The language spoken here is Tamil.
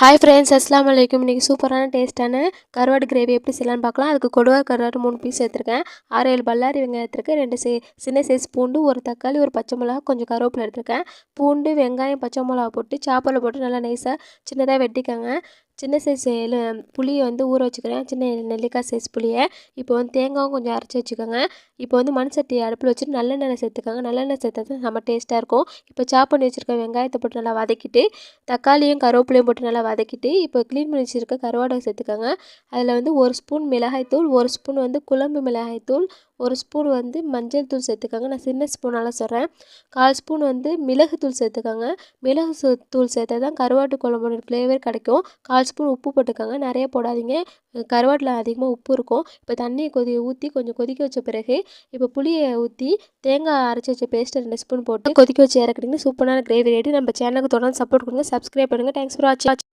ஹாய் ஃப்ரெண்ட்ஸ், அஸ்ஸலாமு அலைக்கும். இன்றைக்கி சூப்பரான டேஸ்ட்டான கருவாடு கிரேவி எப்படி செய்யலான்னு பார்க்கலாம். அதுக்கு கொடுவா கருவாடு 3 பீஸ் எடுத்துருக்கேன். 6-7 பல்லாரி வெங்காயம் எடுத்துருக்கேன். 2 சின்ன சைஸ் பூண்டு, ஒரு தக்காளி, ஒரு பச்சை மிளகா, கொஞ்சம் கருவேப்பிலை எடுத்துருக்கேன். பூண்டு, வெங்காயம், பச்சை மிளகா போட்டு சாப்பரில் போட்டு நல்லா நைஸாக சின்னதாக வெட்டிக்கோங்க. சின்ன சைஸ் புளியை ஊற வச்சுக்கிறேன். சின்ன நெல்லிக்காய் சைஸ் புளியை. இப்போ தேங்காயும் கொஞ்சம் அரைச்சி வச்சுக்கோங்க. இப்போ மண் சட்டி அடுப்பில் வச்சுட்டு நல்லெண்ணெய் சேர்த்துக்கோங்க. நல்லெண்ணெய் சேர்த்தா தான் செம்ம டேஸ்ட்டாக இருக்கும். இப்போ சாப் பண்ணி வச்சுருக்க வெங்காயத்தை போட்டு நல்லா வதக்கிட்டு, தக்காளியும் கருவேப்பிலையும் போட்டு நல்லா வதக்கிட்டு, இப்போ க்ளீன் பண்ணி வச்சுருக்க கருவாடை சேர்த்துக்கோங்க. அதில் 1 ஸ்பூன் மிளகாய்த்தூள், 1 ஸ்பூன் குழம்பு மிளகாய்த்தூள், 1 ஸ்பூன் மஞ்சள் தூள் சேர்த்துக்கோங்க. நான் சின்ன ஸ்பூனால் சொல்கிறேன். 1/4 ஸ்பூன் மிளகுத்தூள் சேர்த்துக்கோங்க. மிளகு தூள் சேர்த்தா தான் கருவாட்டு குழம்போட ஃப்ளேவர் கிடைக்கும். 1/4 ஸ்பூன் உப்பு போட்டுக்கோங்க. நிறைய போடாதீங்க, கருவாட்டில் அதிகமாக உப்பு இருக்கும். இப்போ தண்ணியை ஊற்றி கொஞ்சம் கொதிக்க வச்ச பிறகு இப்போ புளியை ஊற்றி தேங்காய் அரைச்சி வச்ச பேஸ்ட்டை 2 ஸ்பூன் போட்டு கொதிக்க வச்சு இறக்குறீங்க. சூப்பரான கிரேவி ரெடி. நம்ம சேனலுக்கு தொடர்ந்து சப்போர்ட் கொடுங்க, சப்ஸ்கிரைப் பண்ணுங்கள். தேங்க்ஸ் ஃபார் வாட்சிங்.